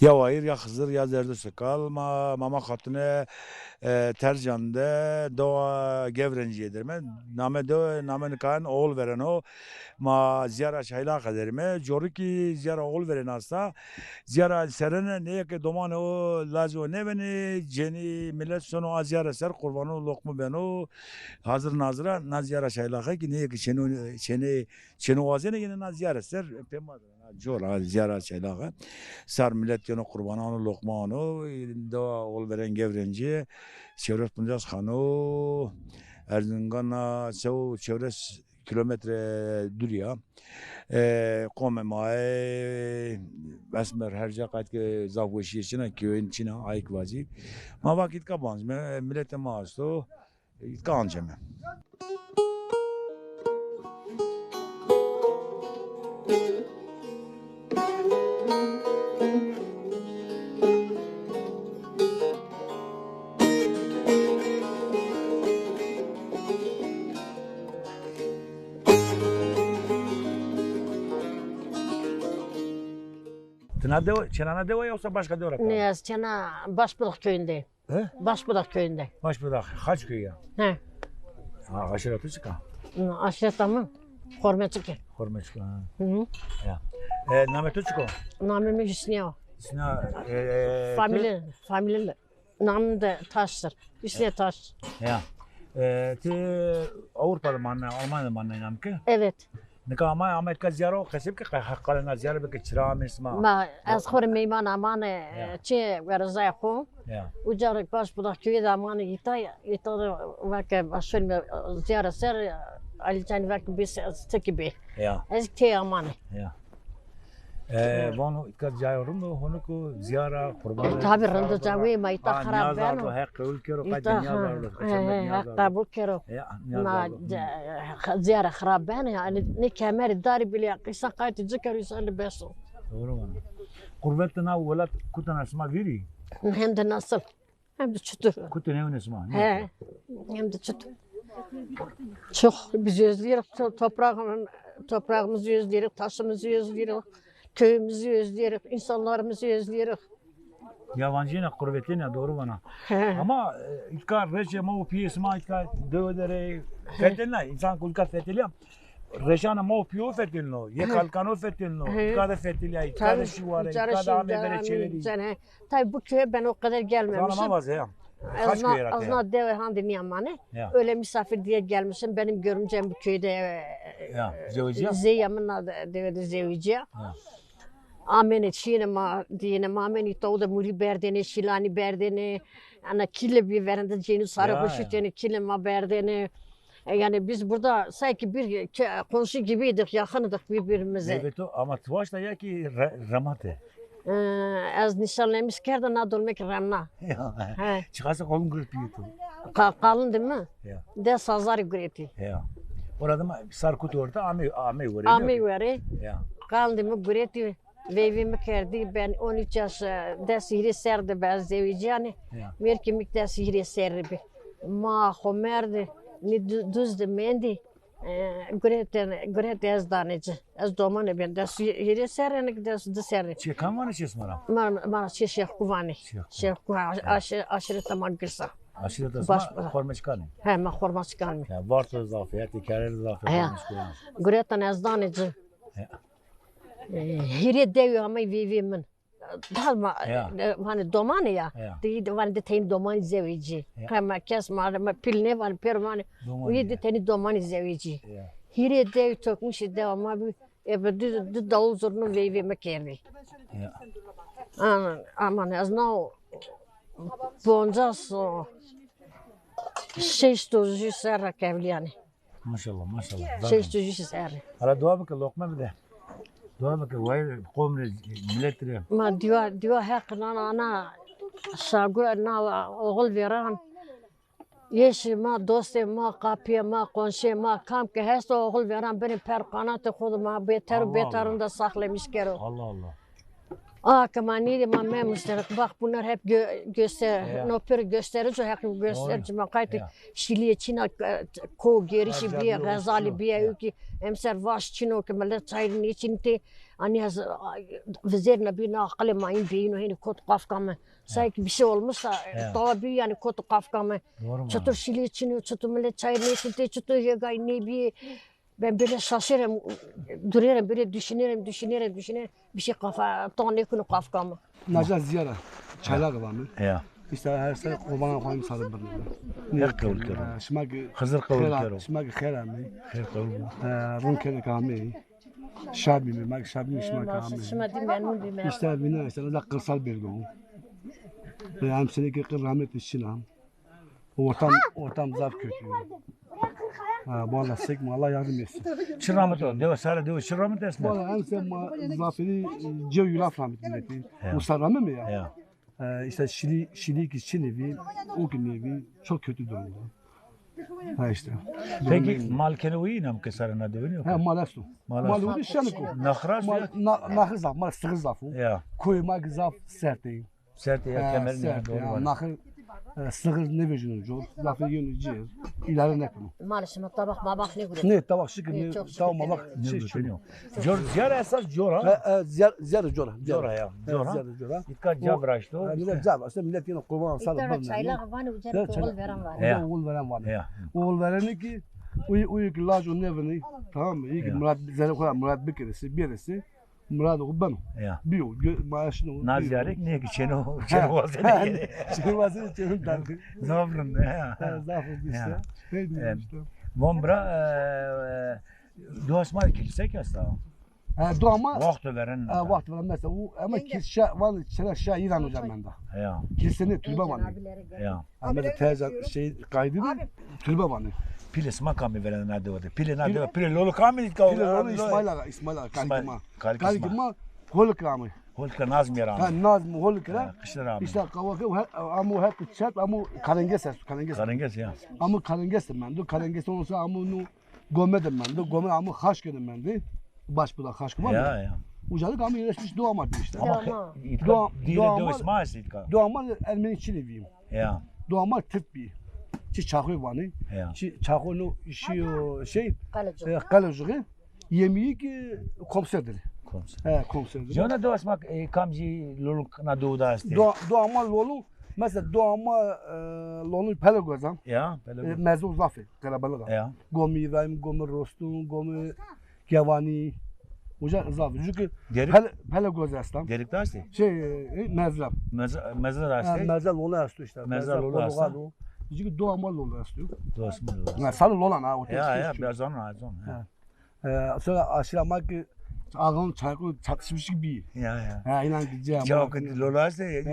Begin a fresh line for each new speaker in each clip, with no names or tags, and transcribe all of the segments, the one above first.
Ya hayır ya Hızır ya Zerdüştkal mama hatune tercande doğa gevrenciyedir name do name nikahan oğul veren o ma ziyara şayla kaderime joruki ziyara oğul veren hasta ziyara serene ne ki doman o lazo ne beni ceni millet sonu az ziyara ser kurbanı lokmu beno hazır nazıra naz ziyara şayla ki ne ki çeni vazene yine naz ziyara ser pemma jor ziyara şayla sar millet yonu kurbanı lokmanı da oğul veren gevrenci çevres Puncaz Hanu Erzincan'a çevres kilometre dürüya kome mae besmer her jakat ke zavuşi içine köyün içine ayık vazi ma vakit kabanz millete maasto kanceme. Çenana deva yoksa başka deva mı?
Ne Çena Başbudak köyünde.
He?
Başbudak köyünde.
Başbudak. Kaç köy ya?
He.
Ha, aşiret çıka.
Aşiret tamam. Hormetçi ki.
Hormet çıka.
Hı hı.
Ya. Namet çıka.
Namımı Hüsniye.
Sina
Familya. Namım da Taş'tır. Hüsniye Taş.
Ya. Ti Avrupa'da manna, Almanya'da manna inanım ki.
Evet.
Nika ama Amerika ziyara o kasip ki hakkalına ziyara bir çırağı misma.
Ma az khore meyman amanı çe garzay ko.
Ya.
Ucar Başbudak köyü de amanı itay vaka başın ziyara ser alican vaka bis tekibi.
Ya.
Ez te amanı.
Ya. Vanu itkar jayyorum da onu ko ziyara kurban.
Tabi rında jawi ma ita kharab
ben.
ben.
Hak kul kero kad niyazarlı.
Hak kabul kero.
Ya.
ما زيارة خرابانة يعني نكمل الداري بلي قصة قايت تذكر يسأل بيسو
Doğru mu? Kurbettena velat kutan asma veri.
hem de nasıl hem de çutur
Kutan evin asma.
he hem de çutur çok biz özlüyoruz toprağımızı özlüyoruz taşımızı özlüyoruz köyümüzü özlüyoruz insanlarımızı özlüyoruz
Yabancı ne kurbeti ne doğru bana. Ama itkar reçe ma piyesma itkar dövdere fetelna insan kulka fetelya. Reşana ma piyo fetelno. Ye kalkano fetelno. İtkar fetelya itkar şu var. İtkar da ame bere çeviri.
Tabii bu köye ben o kadar gelmemişim.
Sana vaz ya. Kaç köy yaratı ya?
Azna deve handi niyamane. Öyle misafir diye gelmişim. Benim görümcem bu köyde
ya Zevciya.
Zeyyamın adı devede Zevciya. Amene çiğne ma diyene mameni tavda muri berdene şilani berdene ana kille bir verende ceni sarı hoşutene kille ma berdene yani biz burada sanki bir komşu gibiydik yakındık birbirimize.
Evet ama tuvaş da ya ki ramate.
Az nişanlıymış kerden adolmek ramna.
Çıkarsa kolun gürültü yutu.
Kalın değil mi? De sazarı gürültü.
Orada mı sarkut orada ame veri.
Ame veri. Kalın değil mi gürültü. Vevimi kerdi ben 13 yaş desihri serdi ben zevicani. Merkimik desihri serdi. Ma homerdi ni düzdü mendi. Gret ez daneci. Ez domane ben desihri serdi desihri serdi.
Çekan var ne çesmara?
Mara Şeyh Kuvani. Şeyh Kuvani aşiret tamam girsa.
Aşiret asma horma çıkanı.
He ma horma çıkanı.
Varto zafiyeti karer zafiyeti.
Gretan ez daneci. Hire deviyor ama vivimin. Dalma hani domani ya. Değil hani de teyin domani zevici. Kama kesma ama pilne var permane. Uyu de teyin domani zevici. Hire dev tokmuş de ama bir de davul zurnu vivime kerdi. Aman az no bonzas 600 serra kevliyani.
Maşallah maşallah.
600 serra.
Hala dua bakın lokma bir de. Dua bakın vay komre milletleri.
Ma diva hakkında ana şagul na oğul veren. Yeşi ma doste ma kapıya ma konşe ma kam ki hesta oğul veren benim perkanatı kudu ma beterinde saklamış kero.
Allah Allah.
Kamani ma memuslar bak bunlar hep göster nopör gösterici hep gösterici ma kayıt Şiliye Çin'e ko gerişi bir gazali bir ki emser vaş Çin'o ki millet çayırın içinde hani vizerine bir nakale mayın beyino hani kot kafkamı sanki bir şey olmuşsa tabi yani kot kafkamı çatır Şiliye Çin'o çatır millet çayırın içinde çatır yegay ne bir ben böyle şaşırırım, duruyorum böyle düşünürüm. Bir şey kafa, tane konu kafkamı.
Naca ziyara, çaylar var mı?
Ya.
İşte her şey kurban koyayım sarı bir
Ne kabul kero.
Şimaki
Hızır kabul kero.
Şimaki khera mi?
Her kabul.
Run kene kami. Şabi mi? Mak şabi mi şimaki kami.
Şıma memnun bir memnun.
İşte bina işte da kırsal bir gün. Hem seni ki rahmet işinam. Ortam zaf kötü. Bu Allah sekme Allah yardım etsin.
Çıramı da deva sara deva çıramı desme.
Bu Allah hem zaferi cev yulaf rahmet milleti. Musarramı mı ya?
Ya.
İşte Şili evi, o gün evi çok kötü durumda. Ha işte.
Peki malkene uyuyunam ki sarına dövünüyor.
Ha malastu.
Malastu.
Malu şanko.
Nahras ya.
Nahır zaf, mal sıgır zafı.
Ya.
Koymak zaf serteyim.
Sert ya kemerin ya doğru var.
Nahır sıgır ne vecinin jo. Zafı yönücü. İleri ne konu.
Maalesef tabak mabak ne güzel.
Ne tabak şıkır ne
Çok şükür.
tamam bak
Ne
şey
düşünüyor? Ziyara esas jora.
Ziyar jora.
Jora ya. Jora.
Ziyar jora.
Dikkat cabraştı.
Millet cevap. İşte millet yine kurban
Bir
salı
tane
bölmüyor.
çaylar var üzerine oğul veren var.
Ya.
Oğul veren var.
Ya.
Oğul vereni ki uyu ki laj o nevini tamam mı? İyi ki Murat zere koyar Murat birisi Murat o ben.
Ya.
Biyo maaşını.
Naziyarek ne ki çeno vazene yedi.
Çeno vazene çeno dardı.
Zavrın ya.
Zafı işte. Ne diyeyim işte.
Bombra duasmal kilise kesta.
Doğama
Vakti veren.
vakti veren mesela o ama kilise var çene şey İran hocam bende.
Ya.
Kilisenin türbe var.
Ya.
Mesela teyze şey kaydı türbe var.
Pilis makamı veren ne diyordu? Pili ne diyor? Pili lolu kamil ka.
Pili onu İsmail Ağa kaligima. Kaligima holkramı.
Holka Nazmi yaran.
Ha Nazım holkra.
Kışlar abi.
İşte kavakı amu hep çat amu kalenges.
Karenges ya.
Amu kalenges ben de kalenges olsa amu nu gomedim ben de gome amu haş kedim ben de. Baş bu da haş var.
Ya.
Ucalık amu yerleşmiş doğama işte.
Ama dile do İsmail ka.
Doğama Ermeni Çileviyim.
Ya.
Doğama Türk bir. Çi çakı var ne?
Ya.
Çi çakını şey
Kalıcı.
kalıcı yemeği ki komiserdir. Komiserdir.
Jona duasmak kamji lolu na doğuda asti.
Doğama lolu mesela doğama lolu pelagozam.
Ya.
Mezun zafi kalabalık.
Ya.
Gomi İbrahim, Gomi Rostum, Gomi Gevani. Uca zafi. Çünkü
Gerik.
pelagoz aslan.
Gerik de asti.
Mezram.
Mezar asti.
Mezram lolu astı işte.
Mezar lolu astı.
Çünkü doğama lolu astı.
Duasmal lolu.
Yani salı lolan ha.
Ya biraz sonra.
Sonra aşılamak ki ağın çarkı çatışmış gibi.
Ya.
İnan gideceğim.
Çok lolu asti.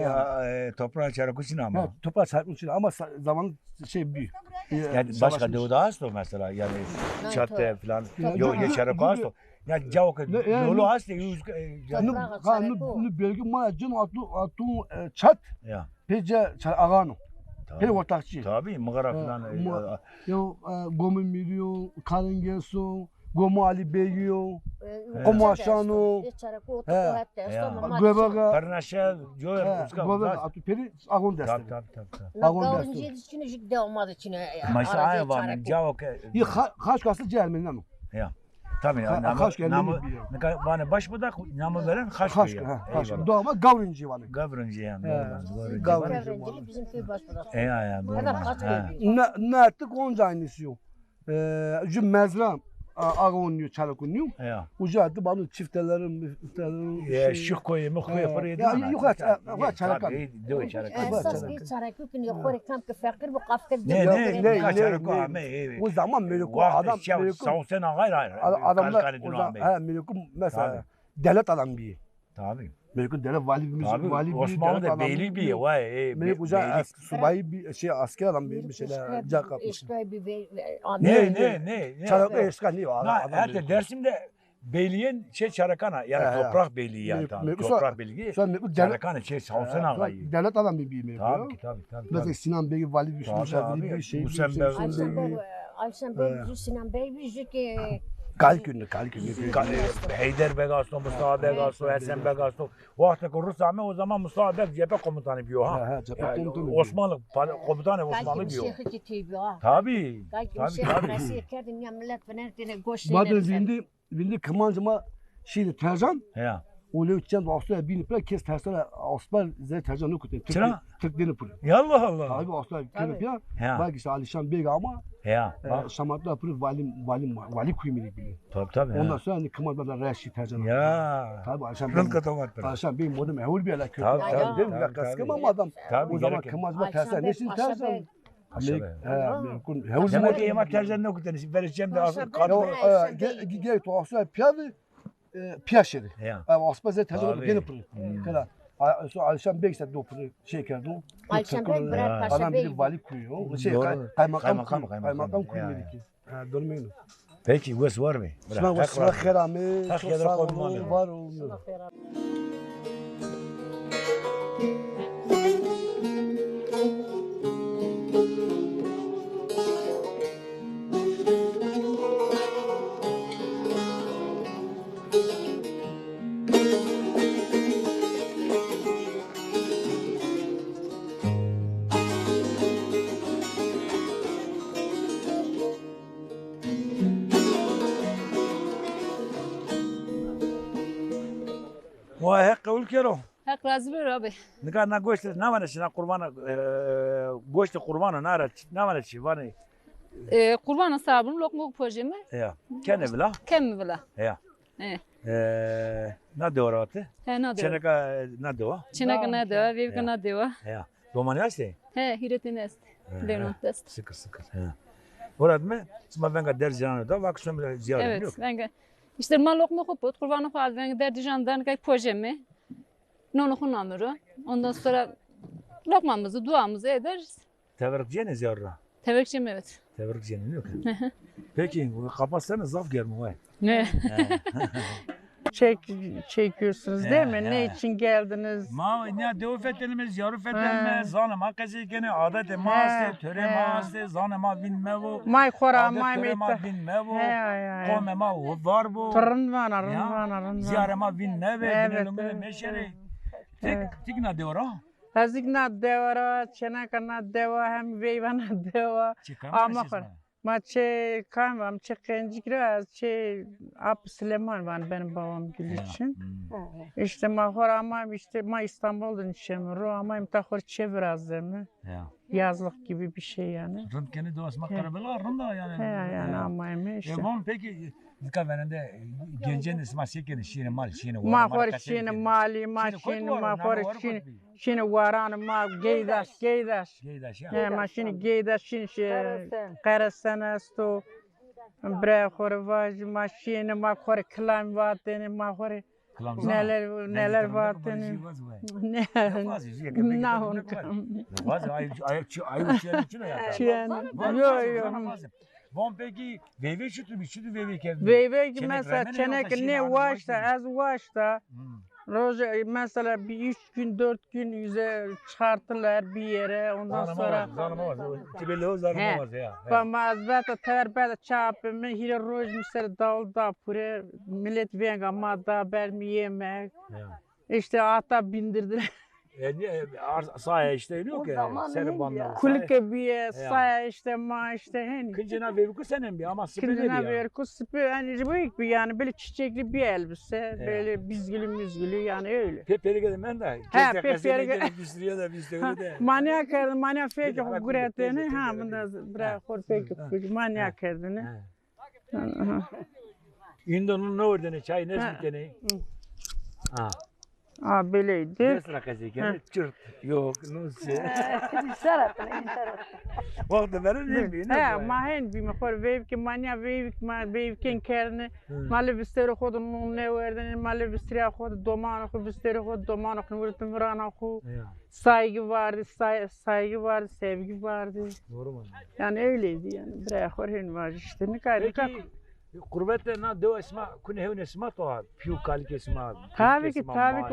Toprağa çarkuçin ama.
Toprak çarpmış ama zaman büyük.
Yani başka doğuda asti mesela yani çatte falan. Yok yaşarık asti. Ya cevap lolu asti.
Nu belki mana cin atun çat.
Ya.
Pece ağanı. Pece ortakçı.
Tabii mıgara falan.
Yo gomu milyon kalengeso gomu Ali Beyo. Gomu aşano. Göbega.
Karnaşa joya uska.
Göbega atı peri ağon destek.
Tabii.
Nagavun için jik de olmadı içine.
Mas ay var cevap.
İyi kaç kası Cermen'den o.
Ya. Tabii ya. Namı bana baş budak namı veren haş.
Kaç. Doğma gavrinci var.
Gavrinci yani.
Gavrinci bizim köy başbudak.
Ya.
Kadar kaç köy.
Ne ettik onca aynısı yok. Cüm mezram ağonluyor çalıkunluyor.
Ya.
Ucadı bana çiftelerin
Ya şu koyu mu koyu parayı.
Ya yok çarakan.
Esas bir çarak gün yukarı kamp fakir bu kafka.
Ne çarak
o zaman Meliko adam Meliko
Savsena hayır.
adamlar Meliko mesela devlet adam bir.
Tabii.
Meliko devlet vali
Osmanlı da beylik bir vay.
Meliko subayı bir asker adam bir şeyler cakap.
Ne?
Çarak eşkan değil
Hatta Dersim'de beyliğin çarakana yani toprak beyliği yani toprak beyliği. Çarakana Savsena gayı.
Devlet adam bir Meliko.
Tabii.
Mesela Sinan Bey'i vali bir şey.
Ayşen Bey, Sinan Bey, Sinan Bey ki
Kalkünlü.
Heyder Begasto, Mustafa Begasto, Hasan Begasto. Vakti Rus ama o zaman Mustafa Beg cephe komutanı diyor ha.
Cephe komutanı.
Osmanlı komutanı Osmanlı diyor. Tabii.
Badın vindi kımancıma şimdi tercan.
Ya.
Öyle uçan Avustralya binip de kes tersane Avustralya zey tercan yok kutu.
Çıra?
Türk dini pulu.
Ya Allah Allah.
Tabii Avustralya kelip ya.
Ya.
Bak işte Alişan Bey ama
Ya.
Şamat'ta pulu vali kuyumili biliyor.
Tabii.
Ondan sonra hani kımancıda reşi tercan.
Ya.
Tabii Alişan Bey.
Rınka tomattır.
Alişan Bey modu mehul bir ala kötü.
Tabii.
Değil mi? Kaskım ama adam.
Tabii,
O zaman
gerek yok.
kımancıma tersan. Ne için tersan?
Ama ki yemek tercihinde ne kutlanır? Vereceğim de asıl kadın.
Gerek o Avustralya piyadı piyaşedi.
Ya.
Avustralya zey tercan
Tabii.
gene pulu. Kadar. Alişan Bey ise dopunu şey kerdi.
Alişan Bey birer paşa
Adam
bey.
bir vali kuruyor. Şey
Doğru.
kaymakam
Kaymakam.
kuruyor
Ya.
ki. Ha durmayın.
Peki, göz var mı?
Sıra kerami.
Tak
Çok
yedre
sağ
koydum
olun.
abi.
Var olun.
Vay hakkı ülkero.
Hak razı ver abi.
Ne kadar goşt ne var şimdi kurbanı goşt kurbanı ne var şimdi var
Kurban sabun lokma projemi.
ya kendi bile
Kem bila.
ya
He.
ne diyorlar
He ne diyor?
Çeneka ne diyor
Çinak ne diyor? Vivka ne diyor?
ya doman yaştı
He hiretin est. Lenon test.
sıkır ya orada mı şimdi ben kadar canı da bak sonra ziyaret yok
Evet. Ben işte mal lokma koput kurbanı fazla ben derdi jandan kay projemi. Nonu hunamuru. Ondan sonra lokmamızı duamızı ederiz.
tebrikçiyene ziyaret
Tevekküm evet.
tebrikçiyene yok peki kapatsanız zaf gelme vay
Ne?
Çekiyorsunuz değil mi? Ne için geldiniz?
Ma ne dövüf ettiğimiz, yarıf ettiğimiz, zanıma kazikene adet maası, töre maası, zanıma binme bu.
May kora,
Adet
may
töre ma
meyte.
binme bu.
He.
Kome ma var bu.
Tırın vana, rın
Ya,
vana, rın vana.
ziyarema binme ve
Evet,
binelim
evet.
meşeri.
Evet.
Tik ne diyor o?
Hazikna devara, çenakana deva, hem veyvana deva. Ama kor. Ma çe kanvam, çe kencikra, çe Ap Süleyman var benim babam gül için. İşte ma kor ama işte ma İstanbul'dan içemiyorum ama imtahor çevir az değil mi?
Ya.
Yazlık gibi bir şey yani.
Rıntgeni de osmak karabela rında yani.
He yani ama işte.
Bon peki dikkat verende gencen isma şekeri şiine mal şiine var.
Ma kor çine mali ma çine ma kor çine çine varan ma geydaş.
Geydaş ya.
Ne ma çine geydaş çine karasana sto bre kor vaj ma çine ma kor klan vatene ma kor neler vatene ne na on yo
Bon peki veve şutu bir şutu veve kendi.
Veyve
Çenek
mesela
remene
çenek
yoksa
ne
şimdi
vaşta
hangi
az vaşta Roja mesela bir 3 gün 4 gün yüze çıkarttılar bir yere ondan sonra
Zanıma tibeli o zanıma var ya.
Pamazbeta terbeta çapımı hile roj mesela dalda pure millet venga madda belmi yemek işte hatta bindirdiler
Sahaya işte yok ya. Seni banlar.
kulike bir saya işte ma işte hani
Kıncına vevi ku senin bir ama sıfır
Kıldına
ya.
ver kusipi hani büyük bir yani böyle çiçekli bir elbise böyle bizgülü müzgülü yani öyle.
Peperi geldim ben de.
Ha,
Keşke
peperi
kasene gelip pişiriyor da biz de öyle de.
Manya kerdin manya feki
Hadi,
gureteni
hadi,
ha
hadi,
bunda
hadi.
bırak kor peki manya kerdin.
İndonun ne ordene çay ne sütene. Ha.
Aa böyleydi.
Ne sıra kazıyken çırt. Yok nasıl? Vakti verir değil mi?
Ha mahen bir mekor vev ki manya vev ken kerne malı bisteri kodun ne verdin malı bisteri kod doman kod bisteri kod doman kod vurtun vrana kod saygı vardı saygı vardı sevgi vardı.
Doğru mu?
Yani öyleydi yani. Bırak orhen var işte ne kadar.
Peki kurbette na deva isma kune hevne isma to piu kalike isma.
Tabii ki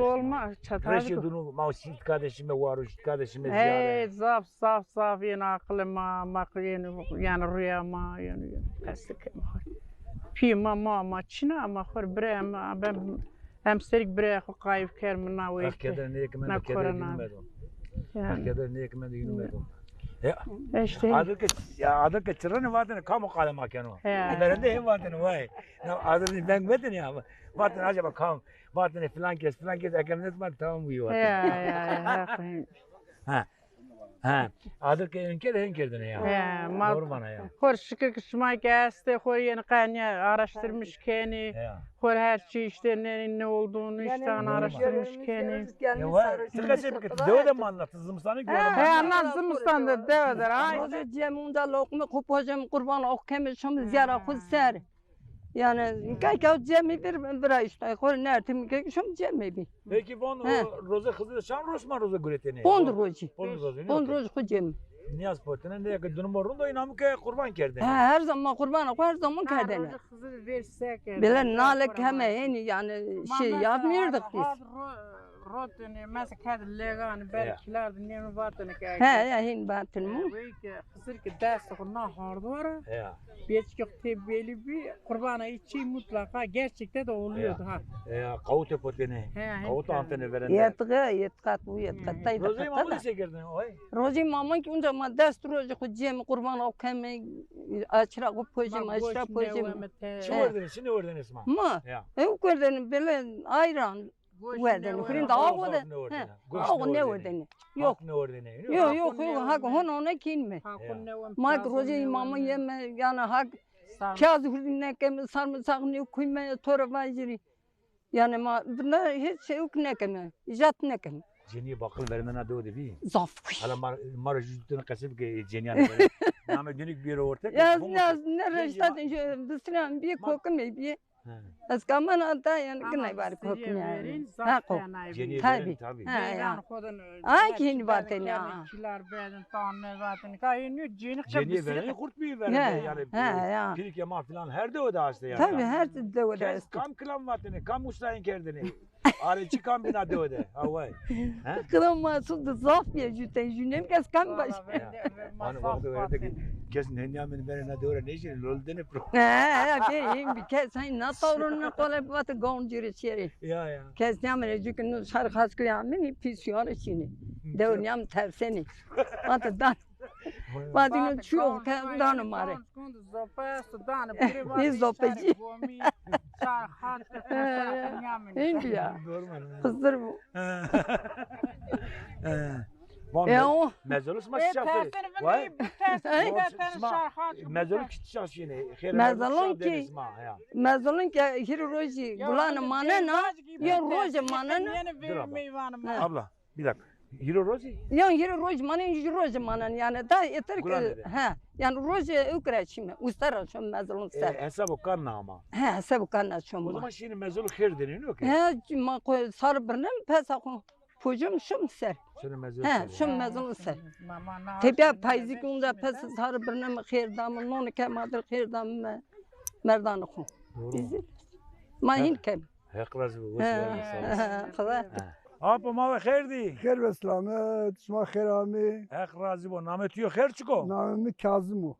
olmaz.
Reşi dunu mausit kardeşime varuş kardeşime ziyare.
Zaf yani aklıma yani rüyama yani peslik. Pima mama çina ama xor bre ama ben hemserik bre xo kayıp kermi na ve
Kedere ne ekmen
Na
de kedere
korona.
yürümedim.
yani
Kedere ne ekmen de yürümedim.
işte
Adı ki çırrını vatını kamu kalem haken o.
Ya.
Verende hem vatını vay. Adı ben metin ya. Vatını acaba kam. Vatını filan kes ekemnet var tamam bu vatını.
ya
Ha. Adı ki hünkerdin ya.
ya
Doğru bana ya.
xor şıkı kısma geldi xor yeni kanya araştırmış kendi
Ya.
xor her şey işte ne olduğunu işte araştırmış kendi
Ya vay. Sıkışıp git. Dövde mi anlattın? Zımsanı gördüm.
he anlatsın da devedir ay
Roze cemunda lokma kupacım kurban okkem şum ziyara khud ser. Yani kay cemi bir işte kor nertim ki şum cemi bir.
Peki von
He.
roza kızı şan Rosman roza güreteni.
Pond roji.
Pond roza.
Pond roji khud cemi.
Niyaz potene ne yakın dönüm orun da inamı ke kurban kerdin.
Her zaman kurban her zaman kerdene.
kızı versek
Bile nalek hemen yani şey yapmıyorduk biz.
Rotini mesela kendi legan belkiler ne vatını
He ya hin batın mı?
Kısır ki ders okuna hardware
Ya.
Beçik tebeli bir kurbana içi mutlaka gerçekten de oluyordu ha.
Ya kavute potene.
He,
Kavute
he.
antene verende.
Yetkat bu yetkat tayda
Rozayı mamı
katada.
lise girdin oy.
Rozi mamın ki unca ma dest roji khud cemi kurban okkem açra ku pojim açra pojim.
Şimdi ördün, şimdi ördün isma.
Ma
Ya.
ev kerdene bile ayran verdeni. Kurin da o da. O ne verdeni? Yok.
Ne ördün?
Yok hak ona kinme. Ma rozi mamın yeme yani hak Kaz hurdine kem sarımsak ne kuyma torba jiri. Yani ma bunda hiç şey yok ne kem. İcat ne kem.
Ceni bakıl verenden adı o devi.
Zaf.
Hala mar jütünü kasıp ki ceni anı böyle. Name dönük bir ortak.
Ya ne reştatin şu dışına bir kokum bir. Az kaman ata yani günay var kokum yani. Ha kok.
Ceni
Tabii.
verin tabii.
Ha ya. Ay kendi batın ya.
Kiler beden tanne batın kayın ceni
Ceni verin kurt bir verin
He,
yani.
he, ya.
Pirik yama filan her de o da aslında yani.
Tabii her de o da.
Kes kam kılam vatını, kam ustayın kerdini. Arıcı kam bina de o da. Havay.
Kılam masum da zaf bir jüten jünem kes kan baş.
Hani vakti verdi kes nenyamin verene de öyle ne işin lol dene pro.
Ha bir bir kes sen na tavrını kolay batı gon jiri çeri.
Ya.
Kes nyamene jükün şar khas kıyamın pisyon içini. Devnyam terseni. Batı dan. Batı çok dan mare. Biz zopeci. India. Kızdır bu. O.
Mezolus maç şahsı. Vay. Mezolus şahsı yine.
Mezolun ki. Mezolun ki hiroji bulan manana. Ya roje manana.
Abla bir dakika. Hiro Rozi?
Ya hiroji manan roje manan yani da yeter ki ha yani roje ukraçime ustara şu mezolun ser.
Hesabı kanna ama.
Ha sebukan şu.
O zaman şimdi mezolu her deniyor ki.
Ha ma ko sar birnem pesa ko. Pujum şum ser.
Şunu mezolu.
Ha şum mezolun ser. Tepe payzi kunda pesa sar birnem khair dam non kemadır khair dam merdan ko. Ma hin kem.
Hekraz bu.
Khala.
Apa ma ve khairdi.
خیر و سلامت شما خیر آمی
Hekraz bu nametiyor her çıko.
نامم کازمو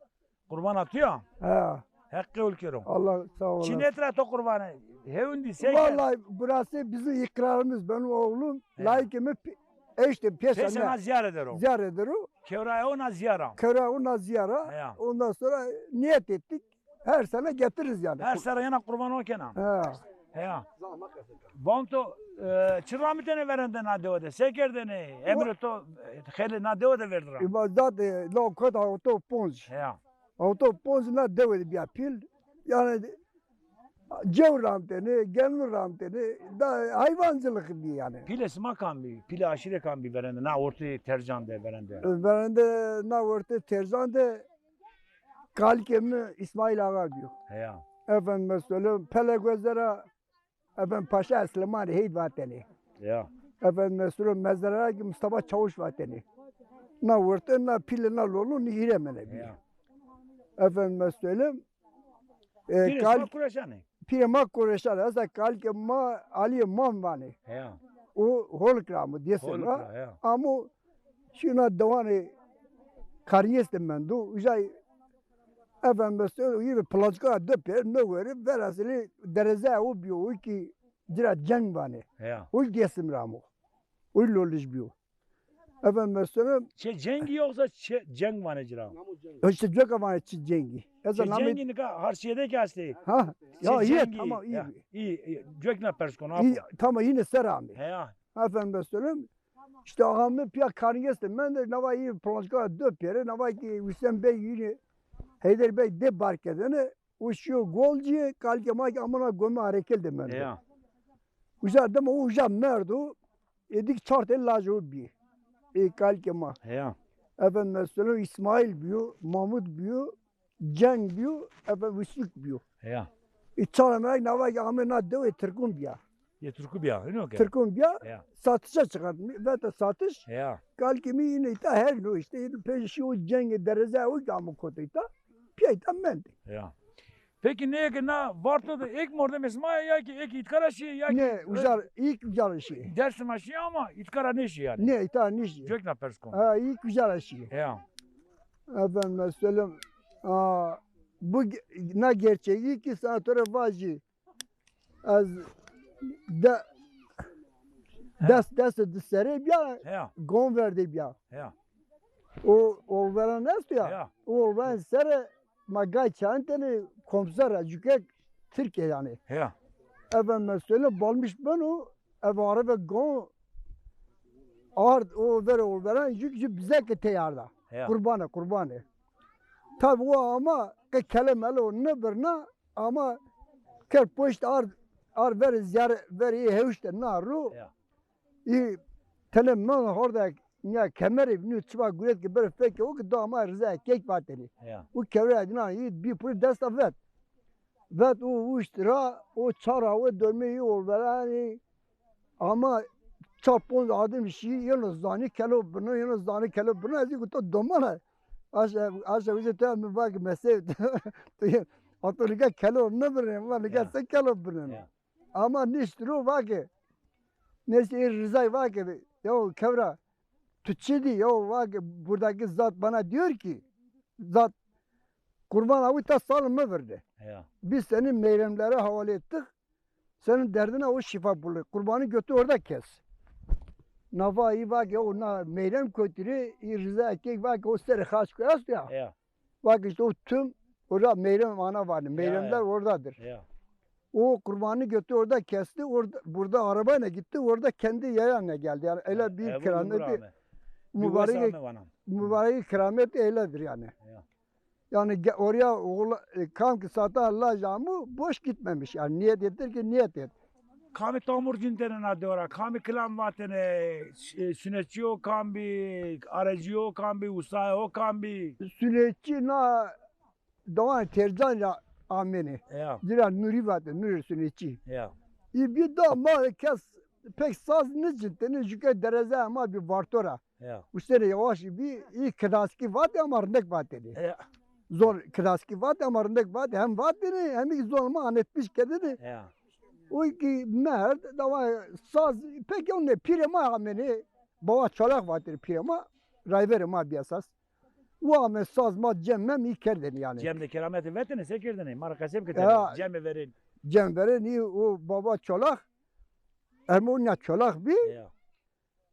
Kurban atıyor.
ha
Hakkı ülkerim.
Allah sağ olun.
Çin etrafta kurbanı. Hevundi seker.
Vallahi burası bizim ikrarımız. Benim oğlum
Evet.
layıkımı işte
Pesena
pesene
ziyaret eder o.
ziyaret eder o.
Kevraya ona ziyaram.
Köre ona ziyara.
Ya.
Ondan sonra niyet ettik. Her sene getiririz yani.
Her sene yana kurban o kenan.
Ha.
Ya. Bonto çıramitene verenden hadi o da. Sekerdene. Emreto hele hadi o da verdiler.
İbadet lokot auto ponz.
Ya.
Auto ponz na devet bir pil. Yani cevram deni, gelmiram deni, da hayvancılık bir yani.
Pile makam bir, pile aşire kan bir verende. Na ortaya tercan de verende.
Ben de ne orta terzan de kalkemi İsmail Ağa diyor.
Ya.
Efendim söyleyeyim pele gözlere efendim Paşa Süleyman Heyt vateni.
Ya.
Efendim söyleyeyim mezara ki Mustafa Çavuş vateni. Ne orta ne pili ne lolu ne hiremene bir.
Ya.
Efendim söyleyeyim
Pile
kal
smak kuraşanı.
pirema koreşar asa kalkema Ali Mamvani.
Ya.
O holkramı diyesin
Holukra ya.
ama şuna devani kariyestim ben du uzay Efendim mesela iyi bir plazka döper ne verip verasını dereze o biyo o ki cira cenk bani.
Ya.
O gesim ramo. O loliş biyo. Efendim mesela
Cengi yoksa cenk var ecra.
işte çok ama cengi. Eza namı
Cengi nika her şeyde kesti.
ha ya iyi
Cengi.
tamam iyi.
Ya, iyi. Gökne perskonu
İyi
apo.
tamam yine serami.
Ya.
Efendim mesela işte ağamı piya karngestim. Ben de nava iyi plazka döper. Nava ki Hüseyin Bey yine Heydar Bey de barkedene uçuyor golcü kalkema amına gömme harekel ben.
Ya.
Ujar deme ujar merdu edik çart el lajı bir. Kalkema.
Ya.
Efendim mesela İsmail biyo, Mahmut biyo, Cenk biyo, efendim Hüsnük biyo.
Ya.
Çağlamak nava ki amına dev Türk'ün biya.
Ya Türkü bir ya. Ne o ki?
Türk'ün biya
Ya.
satışa çıkartmış. Ve de satış
Ya.
kalkemi yine ita her gün işte peşi o Cenk'e dereze o kamı kotu ita. Piyayta mendi.
Ya. Peki ne ki na vardı da ek morda mesela ya ki ek itkara şey ya ki.
Ne ujar ilk ujar şey.
Dersim aşı ama itkara ne şey yani?
Ne ita niş.
Gökne perskonu.
Ha ilk ujar şey.
Ya.
Efendim söyleyeyim. Bu ne gerçeği ki sana sonra vacı. Az da dest dışarı bir
Ya.
gon verdi bir.
Ya.
O veren nasıl ya?
Ya.
O veren sere magay çantını komiser cüke Türkiye yani.
Ya.
Efendim söyleyeyim balmış ben o evara ve gon ard o veren yük bize ki teyarda.
Ya.
Kurbanı. Tabi o ama kelimeli o ne birine ama ker poşt ar ver ziyar ver iyi hevşte naru.
Ya.
İyi tenem man orada ya kemeri nu çıba güret ki bir fek o ki dama rıza kek bateri.
Ya.
O kevre adına iyi bir pır desta vet. Vet o uçtura o çara o dönmeyi ol verani ama çapon adım şey yalnız zani kelo bunu yalnız zani kelo bunu azı kutu domana. Aşağı bize tamam bak mesele. Atölye kelo ne bileyim var
Ya.
sen kelo bunu.
Ya.
Ama nişturu var ki neyse rızay var ki ya kevra tutçidi ya var ki buradaki zat bana diyor ki zat kurban avı ta salımı verdi.
Ya.
Biz senin meylemlere havale ettik. Senin derdine o şifa bulur. Kurbanı götür orada kes. Nafayı var ki ona meylem kötürü rıza erkek var ki o seri haç koyas ya.
Ya.
Bak işte o tüm orada meylem ana vardı. Meylemler
ya.
oradadır.
Ya.
O kurbanı götü orada kesti. Orada, burada arabayla gitti. Orada kendi yayanına geldi. Yani öyle bir kerameti mübarek mübarek keramet öyledir yani.
Ya.
Yani oraya kam ki sata Allah camı boş gitmemiş. Yani niyet ettir ki niyet et.
Kami tomurcun tene na dora, kami kılan vatene, sünnetçi kambi, aracı o kambi, usta o kambi.
Sünnetçi na davan tercan ya ameni.
Ya.
Zira nuri vardı, nuri sünnetçi.
Ya.
Bir daha mal kes pek saz ne cidden çünkü dereze ama bir vartora.
Ya.
Üstelik yavaş bir iyi kıdaski vardı ama rındık vardı.
Ya.
Zor kıdaski vardı ama rındık vardı. Hem vardı hem de zor mu anetmiş kendini.
Ya.
O ki mer dava saz pek onu pirema ameni baba çalak vardır pirema rayver ma bir esas. O ame saz ma cemmem iyi kerdin yani.
Cemde kerameti vetene sekirdini, marakasem
Ya.
ketene, cemme verin.
Cemvere ni o baba çalak Ermonya çalak bir
Ya.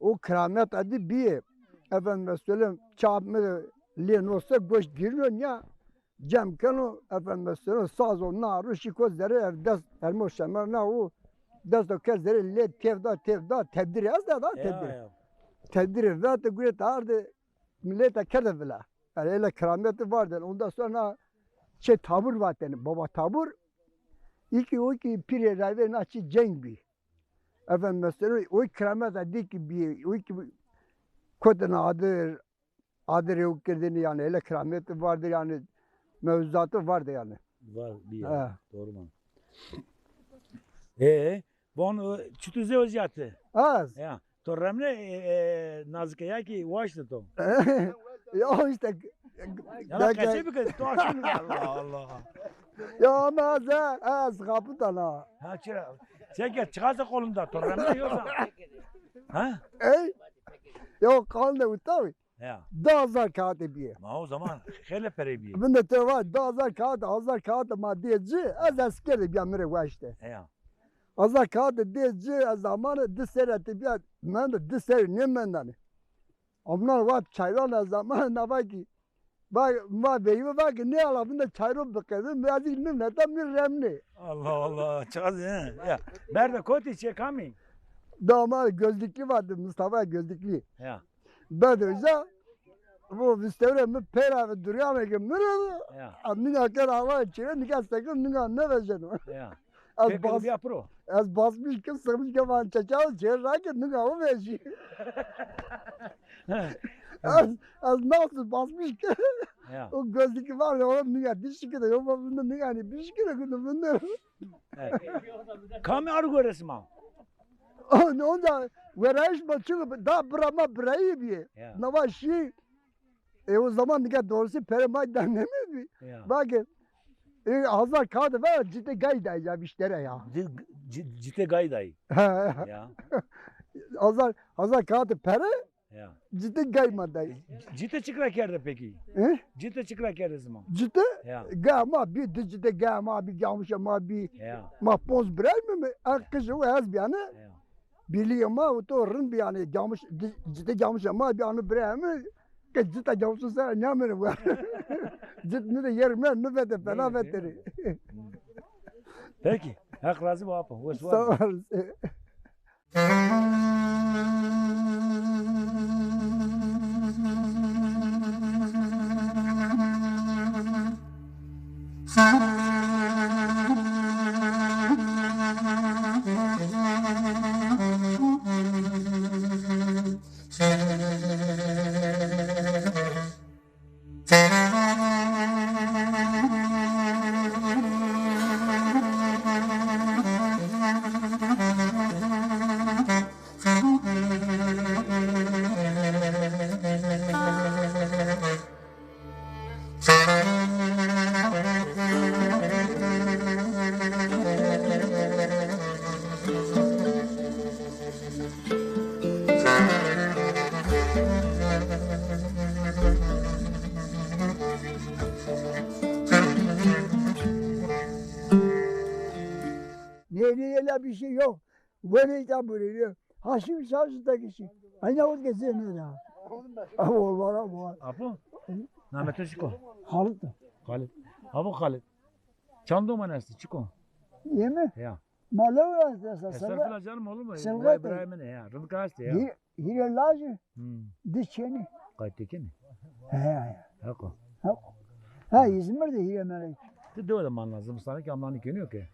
o keramet adı bir efendim söyleyeyim çabmı len olsa göç giriyor ya cem kano efendim söyleyeyim saz o naru şikozları dest ermo şemer na o dest o kezleri le tevda tebdir yaz da tebdir.
Ya.
Tedbir ve de güret ardı millete kedevla. Yani öyle kerameti vardır. Ondan sonra tabur var yani baba tabur. İki o ki pire rayve naçi cengi. Efendim mesela o keramet adı ki bir o ki koduna adı yok kendini yani öyle kerameti vardır yani mevzuatı vardır yani.
Var bir
Ha.
ya. Doğru mu? Bon çütüze öziyatı.
Az.
Ya. To remne nazike ya ki ulaştı to.
Ya işte
Ya kaçı bir kez to akşam Allah Allah.
ya ama az kaputana.
Ha çıra. Sen gel çıkarsa kolunda to remne yoksa. Ha?
Ey. Yok kaldı utavi.
Ya.
10,000 kağıt bir.
Ma o zaman hele pere bir.
Ben de te var 10,000 kağıt, 1000 kağıt maddeci. Az askeri bir amire var işte.
Ya.
1000 kağıt diyeci az zamanı disere bir. Ben de disere ne mendani. Onlar var çayran zaman ne var ki. Bak beyime bak ne ala bunda çayran bakıyor. Müzik ne tam bir remli.
Allah Allah. Çıkaz ya. Ya. Berbe koti çekami.
Dama gözlüklü vardı Mustafa gözlüklü.
Ya.
Ben de önce bu müstevre pera duruyor ama ki mırı.
Ya.
Amin akar hava içine nikah sakın nikah ne vereceksin?
Ya.
Az
Peki
bas
bir yapro.
az basmış ki sırmış ki ben çaçağı çeyrek nikah mı verecek? Az nasıl basmış ki?
Ya.
O gözlüklü var ya oğlum nikah bir şekilde yok bunda nikah ne bir şekilde bunda.
Kami argo resma.
Onda verayış maçı da brama brayı bir.
Ya.
Navaşi o zaman nikah doğrusu peremay denemez mi?
Ya.
Bakın hazır kağıdı ver ciddi gayda ya işlere ya.
Cite gaydayı. Ya.
hazır kağıdı pere
Ya.
ciddi gayma dayı.
Cite çıkrak yerde peki. Cite çıkrak yerde zaman.
Ciddi
Ya.
gama bir de ciddi gama bir gelmiş ama bir
Ya.
mahpuz bırak mı? Arkadaşı o az bir yana
Ya.
biliyor ama o torun bir yana gelmiş ciddi gelmiş ama bir yana bırak mı? Ki ciddi gelmiş sana ne amına var? Ciddi de yerim ne vete fena veteri.
Peki. Hak razı bu apa.
Sağ ol. Nereye bir şey yok. Böyle de böyle. Haşim Şahsı'daki şey. Aynı o gezene ya. Ama var.
Apo. Nameto Çiko.
Halit.
Halit. Apo Halit. Çando manası Çiko.
Yeme.
Ya.
Malav ya
Estağfurullah canım olur mu?
Sen
Bu
zaten-
İbrahim'in ya. Rıdkı açtı ya.
Hirelacı. Dişçeni.
Kayıttaki mi?
He.
Hako.
Ha İzmir'de hiremelek.
Ti de öyle man lazım. Sana ki amlanı keniyor ki.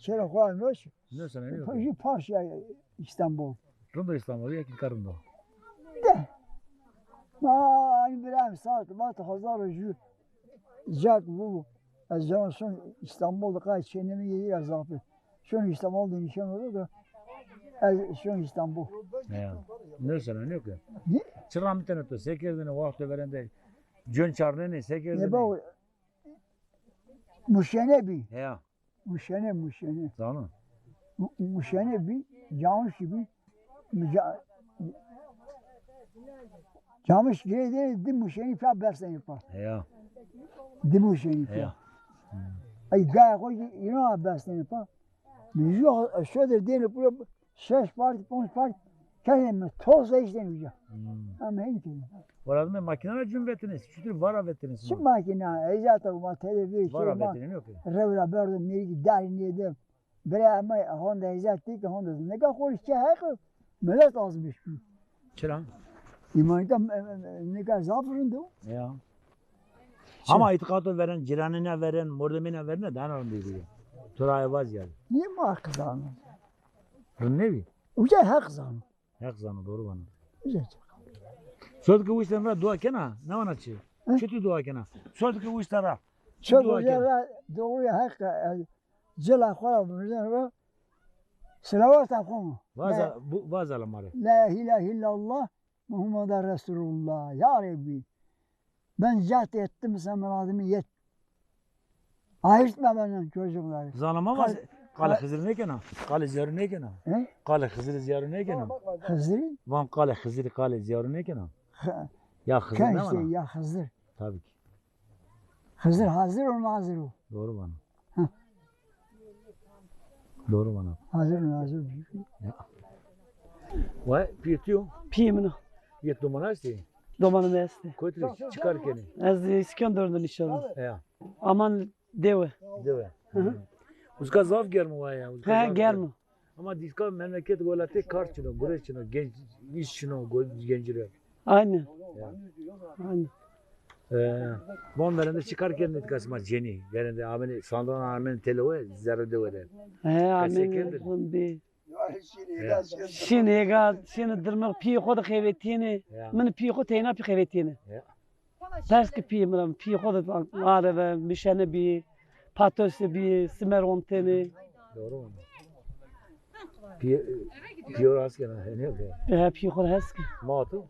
Çere koymuş.
Ne sana ne yok?
Bir parça İstanbul.
Rındo İstanbul'u yakin karında.
Hani bir saat batı hazar ucu. Jack bu. Az zaman son İstanbul'da kaç çenemi yedi azapı. Şu İstanbul'da nişan oldu da. Şu İstanbul.
Ya. Ne sana ne yok ya?
Ne?
Çıram bir tane to. Sekirdini vakti verende. Cön çarneni
Ne
sekirdini.
bu? Muşene bir.
Ya.
Muşene.
Sana.
Muşene bir. Camış gibi. Camış gibi de muşeni falan bersen yapar.
Ya.
De muşeni falan.
Ya.
Ay gaya koy yine bersen yapar. Müzik şöyle diyelim buraya 6 parti 5 parti kendime tozla işlemiyor. Ama hiç değil.
Orada makinana cümbetiniz. Şutur var vetiniz.
Şu makine ecata bu televizyon
Var
şey var.
vetinin yok ki.
Revra berdim neydi darin yedim. Bre ama Honda ecat değil ki Honda. Ne kadar hoş şey hakkı. Millet azmış.
Çıram.
İmanita ne kadar zaferinde o.
Ya. Ama itikato veren, ciranine veren, mordemine veren de anam diyor. Turaya vaz yani.
Niye mi hak kazanı?
Ne bi?
Uca hak kazanı.
Hak zanı doğru bana.
Uca.
Sodki bu işten dua kena. Ne var açı? Şutu dua kena. Sodki bu işten
Çok
dua kena.
güzel doğru hak. Cela kola bu. Selavat akım.
Vaza bu vaza lamare.
La ilahe illallah Muhammed Resulullah. Ya Rabbi. Ben zat ettim sen adımı yet. Ayırtma benden çocukları.
Zanama vaz Kale Hızır ne gene? Kale Ziyarı ne gene?
He?
Kale Hızır Ziyarı ne gene?
Hızır.
Van Kale Hızır Kale Ziyarı ne gene? Ya Hızır
Kan
ne
işte
bana?
ya Hızır.
Tabii ki.
Hızır hazır o nazır o.
Doğru bana.
Hı.
Doğru bana.
Hazır nazır.
Vay piyetiyor.
Piyemino.
Yet numara işte.
Domanı neste.
Koytri çıkarken.
Az İskender'den inşallah.
Ya.
Aman deve.
Deve.
Hı.
Uzka zaf germe var ya. uzka
He
zaf
gelme.
Ama diska memleket golate kar çino, gure çino, genç iş çino, genciler.
Aynen.
Ya.
Aynen.
Bon verende çıkarken ne kasma jeni. Verende amene sandon amene teloe zarı devede.
He amen.
Kesekendir.
Bundi.
Ya.
Şimdi gad, şimdi dırmak piye kodu kıyvetini.
Ya.
Min piye kodu teyna piye kıyvetini.
Ya.
Ters ki piye miram piye kodu ağrı ve mişene bir patosu bir simeronteni.
Doğru mu? Piyor askena ne yok ya.
He piye kodu heski.
Matu.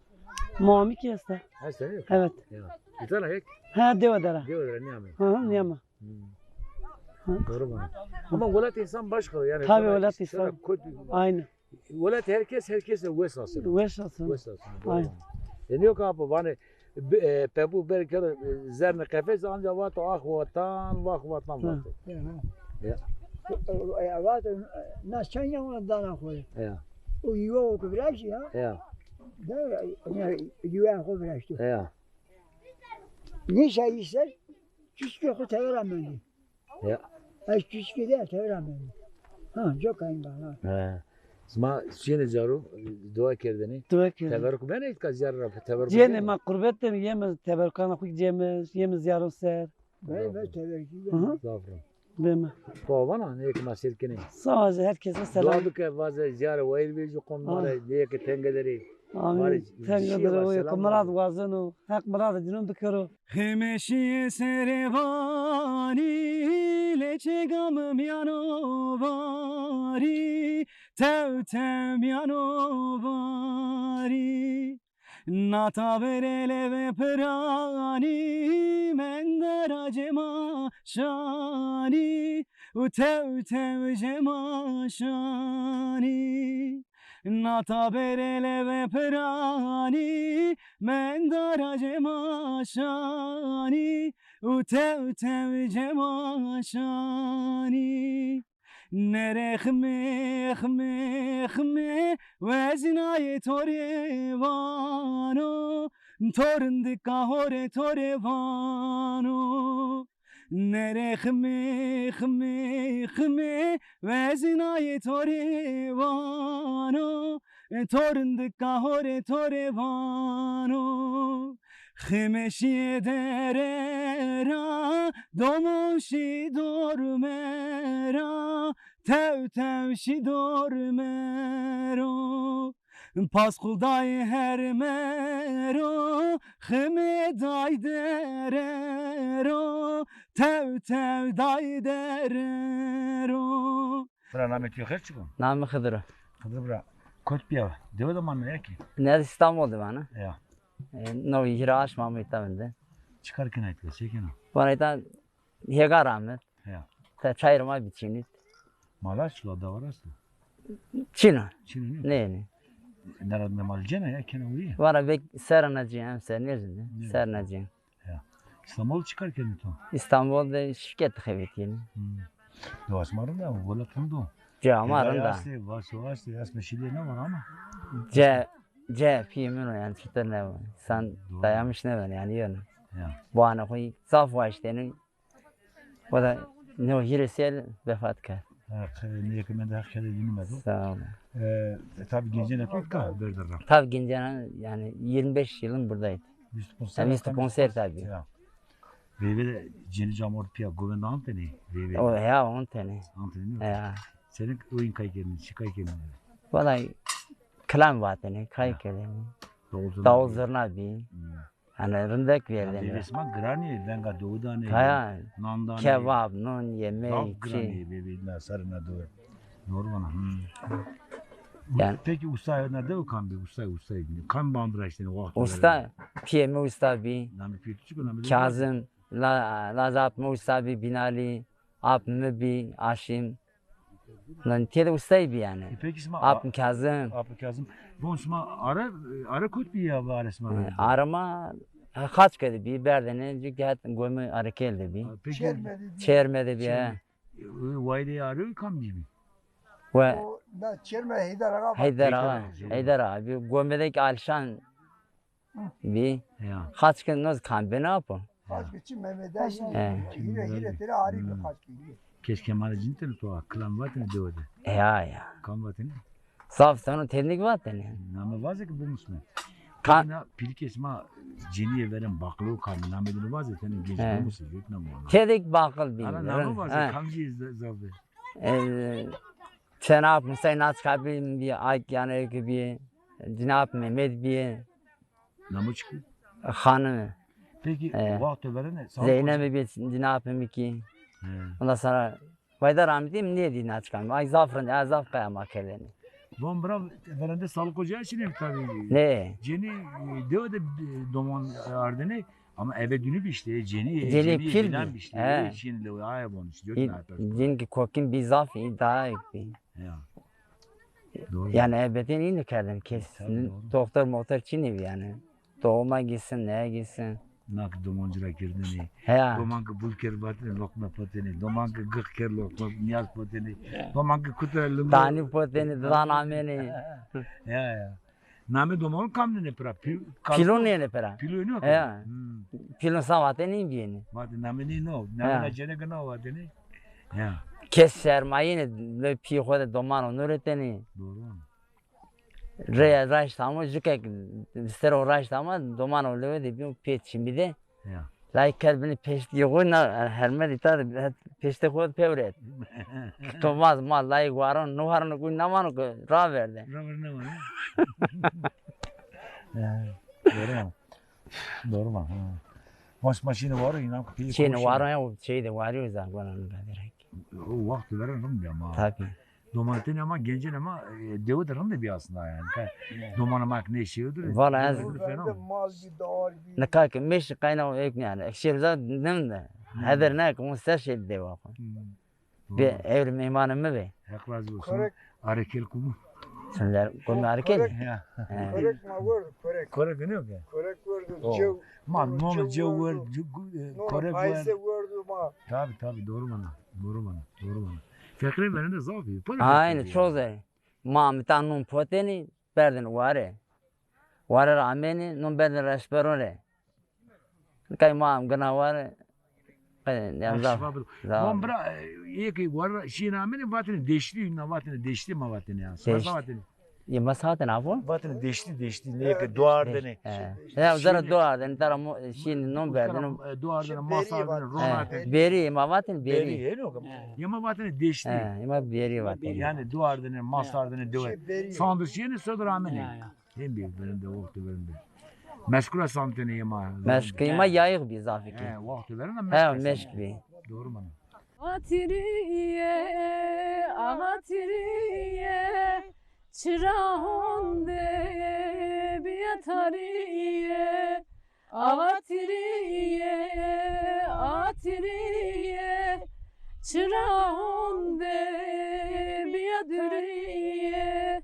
Muami ki esta.
Ha sen yok.
Evet.
Ya. İtana hek.
He deva dara.
Diyor ne amel.
Hı niyama.
Doğru mu? Ama velat insan başka yani.
Tabii
sana
velat
sana
insan.
kötü-
Aynen.
Velat herkesle ves aslında.
Veş olsun.
Ves aslında.
Aynen.
Yani yok abi bana pebu berker zerne kafes anca vato ah vatan vah vatan vato. Ya.
Evet, nasıl yanına dana koy.
Ya.
O yuva oku biraz ya.
Ya.
Da yuva oku biraz.
Ya.
Ne şey ister? Küçük oku teveremedi.
Ya.
Az küçük de teveremedi. Ha, çok aynı ha.
He. Zma şene jaru dua kerdeni.
Dua ki.
Teberrük ben et ka jarra teberrük.
Cene ma kurbette mi yemez teberkana kuyuk yemez yarın ser.
Ben teverki.
Hı hı.
Zafran.
Beme.
Kovana ne ki masirkeni.
Sadece herkese selam.
Duadık vaze jara vail bir konmara diye ki tengeleri.
Amin.
Bari
Tenga
şey var,
dere o
selam
kamarad
var.
vazenu. Hak marad dinum dikero. Hemeşi serevani leçe gamım yanovari. Tev tev yanovari. Nata verele ve perani mender acema şani. Tev tev cema şani. Nata berele ve perani mendara cemaşani utev tev cemaşani nerehme khme khme ve zinaye torevano torndika hore torevano nerehme khme khme ve zinaye torevano torndika hore torevano خمشی دررا دوموشی دورمرا تو توشی دورمرا پس خدای هر مرو خمه دای دررا تو دای دررا
Bra namet yok her çıkın.
Namı Hıdırı.
Hadi bra. Kot piya. Deve de man ne ki?
Ne İstanbul'da bana.
Ya.
Novi hiraş mamita bende.
Çıkarken ait ke çekin.
Bana ita hega rahmet.
Ya.
Ta çayırma biçinit.
Malaş la da var aslında.
Çino.
Çin
Ne?
Nerede malcena ya kene uyi.
Bana bek serenacıyım sen nerede? Serenacıyım.
İstanbul çıkarken mi to?
İstanbul'da şirket kıymetini.
Doğas marım da vola tundu.
Camarında.
Vası asma şile ne var ama.
C filmin yani çıtır ne var? Sen dayamış ne var yani yönü.
Ya.
Bu ana koy saf var işte. O da ne o hiresel vefat kar.
Ne ki ben de hakikaten dinlemedim.
Sağ ol.
Tabii gecene pekka berderra.
Tabii Gincan'a yani 25 yılın buradaydı. Yani işte konser tabii.
Ya. Ve de Ceni Camor Pia Govenda Anteni.
O ya 10 tane.
Anteni.
Ya.
Senin oyun kaykenin, şikaykenin.
Vallahi klan vatani kay kelini. Davul zırna bir. Hani rındak verdi.
Resmen grani, venga doğudani.
Kaya
Nandani.
kebap, non yemek,
Grani, bebi, sarına doğru. Doğru bana.
Yani
Peki usta nerede o kan bir usta? Kan bandıra işte o vakti.
usta, piyemi usta bir.
Nami küçük önemli.
Kazım, Lazap usta bir Binali, Abmi bir Aşim. Lan tiyede ustay bir yani.
Peki ismi
Abim Kazım.
Abdülkazım. Bu ismi ara kut bir ya bu arasma.
Arama kaç kedi bir berdene cüket gömü arakeldi bir.
Peki
Çermedi bir.
Vayde arıyor kam gibi.
Ve
Ben Çerme Heydar Ağa.
Haydar abi gömedeki Alşan bir.
Ya.
Kaç kedi nasıl kan be ne yapın?
Kaç geçim Mehmet'e şimdi.
He.
Hire tere arayıp kaç geçim.
Keşke mali cinten to klan vatını diyordu.
Ya.
Kam vatını.
Saf sana teknik var yani.
Nama vazı ki bu ismi.
Kan
Na pilike isma ciniye veren baklo kam namedini vazı senin
He.
geçti musun yok nama.
tedik bakıl bir.
Ana nama vazı kamci zavbe.
Cenab Musa Naz kabim bir ay yani gibi Cenab Mehmet bir
Namı çıkı.
hanım
Peki vakti veren
Zeynep bir Cenab Mehmet ki ondan sonra Vayda rahmetli mi ne diye Naz kabim ay zafrın azaf kayama keleni.
Von bra verende sağlık ocağı için tabii.
Ne?
Ceni diyor da doman ardını ama eve dönüp işte Ceni
Pil
bilen
mi?
işte.
He.
Şimdi o ay bunu istiyor ne yapar.
Din ki kokin bir zaf daha iyi.
Ya. Doğru.
Yani elbette iyi kerdim
Tabii,
kesin.
doğru.
Doktor motor Çin'i yani. Doğuma gitsin neye gitsin.
Nak domancıra girdini.
He.
Domankı bulker batını lokma pateni. Domankı gıkker lokma niyaz pateni. Domankı kutarlı.
Dani poteni, danameni.
Ya. Name doman kamne ne pra.
Pilon ne pera?
Pilo ne o?
Ya. Pilon savate ne biyeni.
Vati name ne no. Name na cene gana vati ne. Ya.
Kes sermaye ne le pi khode doman onur eteni.
Doğru.
Re raş tamam jukek stero raş tamam doman oluyor de bir pet şimdi de.
Ya.
Like kalbini peşti yok na hermedi ta peşte kod pevret. Tomaz mal like varon no harno ku namano ko ra verde.
Rubber ne var? Doğru mu? Doğru mu? Maşini var ya inan ki.
Çin varon ya o şeyde varıyor zaten bana direkt.
O vakti veren ama.
Tabii.
Domatesin ama gencin ama devudarın da bir aslında yani. Domanamak ne şeydir?
Valla az
Mal bir dağar bir.
ne kadar meş kaynağı ek yani. Şirza nemde. Haber ne ki müsteşil de var. Bir evrim imanım be.
Hak razı olsun.
Korek.
Arekel kumu.
Senler konu hareket.
Ya.
Korek ma var. Korek.
Korek ne yok ya?
Korek vardı.
Oh.
Cev.
Ma normal cev var.
Korek
Korek var.
Ayse vardı ma.
Tabii doğru bana. Doğru bana. Fikri benim de zafi.
Aynı çok zor. Mam tanun poteni berden vare. Vare rameni non berden resperone. Kay mam gana vare. Kay yazda.
Bon bra ki var şey nameni vatını deşti vatını deşti ma vatını ya.
Deşti.
Vatını.
Yema saate ne yapıyor?
Vatını deşti ne ki duarda ne.
Ya zara doğa den tara şimdi non berden.
Duarda masada ronat.
Beri ma vatin beri.
Beri ne o? Yama vatını deşti.
Yema beri vatin.
Yani duarda ne masada ne döve. Sandır şeyini söder ameni. Hem bir benim de vakti benim de. Meşgul santene yama.
Meşk yema yayık bir zafiki.
Vakti verin
He
meşgul.
meşk bir.
Doğru bana.
Atiriye, agatiriye, çırağınde biyatariye, agatiriye, atiriye, çırağınde biyatariye,